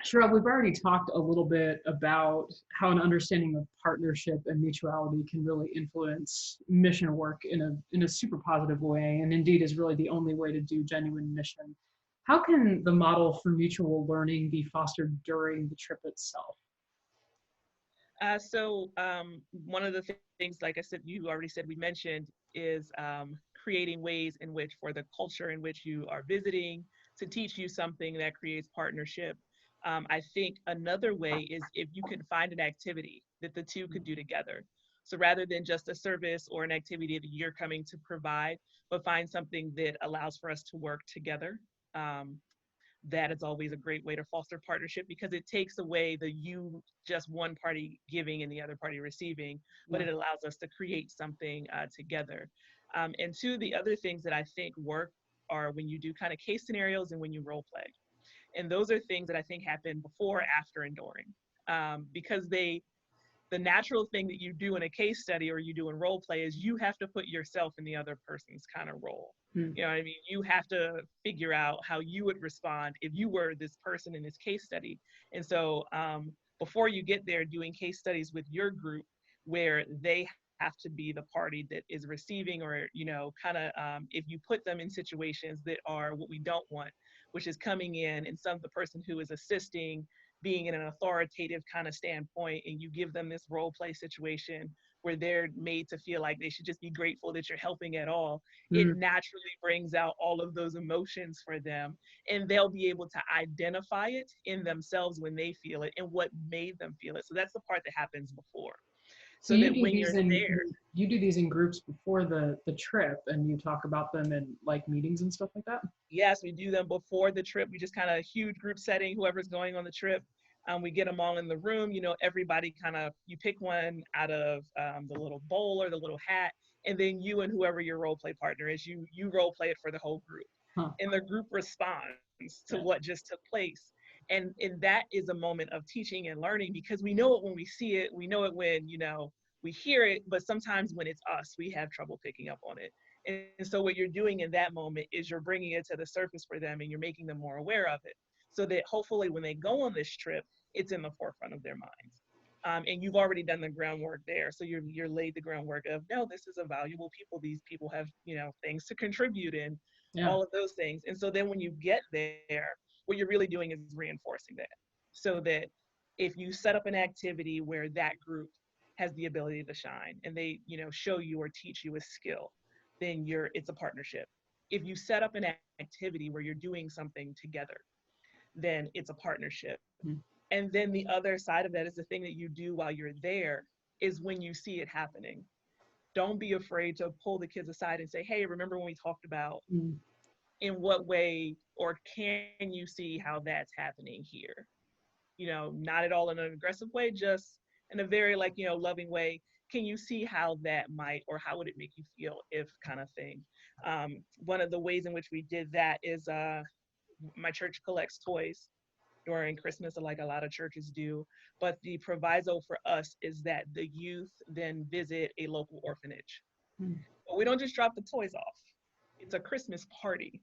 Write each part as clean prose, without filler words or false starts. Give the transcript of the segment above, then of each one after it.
Sharell, we've already talked a little bit about how an understanding of partnership and mutuality can really influence mission work in a super positive way, and indeed is really the only way to do genuine mission. How can the model for mutual learning be fostered during the trip itself? One of the things, like I said, you already said, we mentioned, is creating ways in which, for the culture in which you are visiting, to teach you something that creates partnership. I think another way is if you can find an activity that the two could do together. So rather than just a service or an activity that you're coming to provide, but find something that allows for us to work together. Um, that is always a great way to foster partnership, because it takes away the you just one party giving and the other party receiving, but Yeah. it allows us to create something together. And two, the other things that I think work are when you do kind of case scenarios and when you role play. And those are things that I think happen before, after, and during, because the natural thing that you do in a case study or you do in role play is you have to put yourself in the other person's kind of role. Hmm. You know what I mean? You have to figure out how you would respond if you were this person in this case study. And so before you get there, doing case studies with your group where they have to be the party that is receiving, or, you know, kind of if you put them in situations that are what we don't want, which is coming in and the person who is assisting being in an authoritative kind of standpoint, and you give them this role play situation where they're made to feel like they should just be grateful that you're helping at all, it Hmm. naturally brings out all of those emotions for them, and they'll be able to identify it in themselves when they feel it and what made them feel it. So that's the part that happens before, So so you that do when these you're in there. you do these in groups before the trip, and you talk about them in like meetings and stuff like that. Yes, we do them before the trip. We just kind of huge group setting, whoever's going on the trip. We get them all in the room. You know, everybody kind of, you pick one out of the little bowl or the little hat, and then you and whoever your role play partner is, you role play it for the whole group, Huh. and the group responds to Yeah. what just took place. And that is a moment of teaching and learning, because we know it when we see it, we know it when, you know, we hear it, but sometimes when it's us, we have trouble picking up on it. And so what you're doing in that moment is you're bringing it to the surface for them, and you're making them more aware of it, so that hopefully when they go on this trip, it's in the forefront of their minds. And you've already done the groundwork there. So you're laid the groundwork of, no, this is a valuable people. These people have, you know, things to contribute in, Yeah. all of those things. And so then when you get there, what you're really doing is reinforcing that, so that if you set up an activity where that group has the ability to shine, and they, you know, show you or teach you a skill, then it's a partnership. If you set up an activity where you're doing something together, then it's a partnership. Hmm. And then the other side of that is the thing that you do while you're there is when you see it happening. Don't be afraid to pull the kids aside and say, hey, remember when we talked about, Hmm. in what way, or can you see how that's happening here? You know, not at all in an aggressive way, just in a very, like, you know, loving way. Can you see how that might, or how would it make you feel if, kind of thing. One of the ways in which we did that is my church collects toys during Christmas, like a lot of churches do. But the proviso for us is that the youth then visit a local orphanage. Hmm. But we don't just drop the toys off. It's a Christmas party,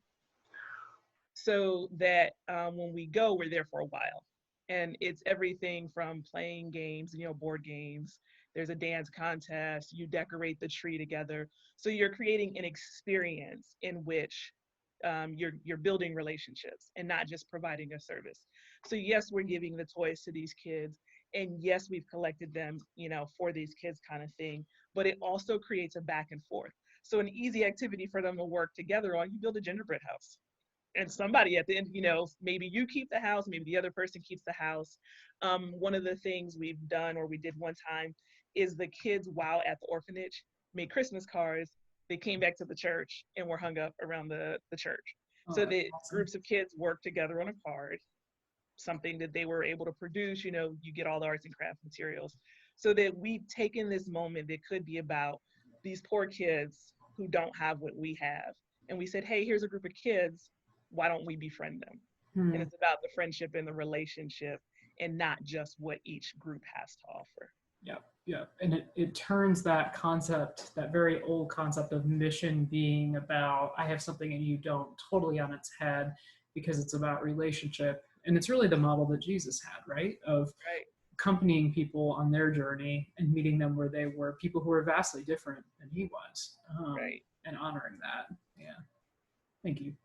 so that when we go, we're there for a while. And it's everything from playing games, you know, board games. There's a dance contest. You decorate the tree together. So you're creating an experience in which you're building relationships and not just providing a service. So yes, we're giving the toys to these kids, and yes, we've collected them, you know, for these kids, kind of thing. But it also creates a back and forth. So an easy activity for them to work together on: you build a gingerbread house, and somebody at the end, you know, maybe you keep the house, maybe the other person keeps the house. One of the things we've done, or we did one time, is the kids, while at the orphanage, made Christmas cards. They came back to the church and were hung up around the church. Oh, So that's that awesome. groups of kids work together on a card, something that they were able to produce. You know, you get all the arts and crafts materials. So that we've taken this moment that could be about these poor kids who don't have what we have, and we said, hey, here's a group of kids, why don't we befriend them? And Hmm. it's about the friendship and the relationship, and not just what each group has to offer. Yeah, yeah. And it turns that concept, that very old concept of mission being about I have something and you don't, totally on its head. because it's about relationship. And it's really the model that Jesus had, right? Of Right. accompanying people on their journey and meeting them where they were, people who were vastly different than he was, Right. and honoring that. Yeah. Thank you.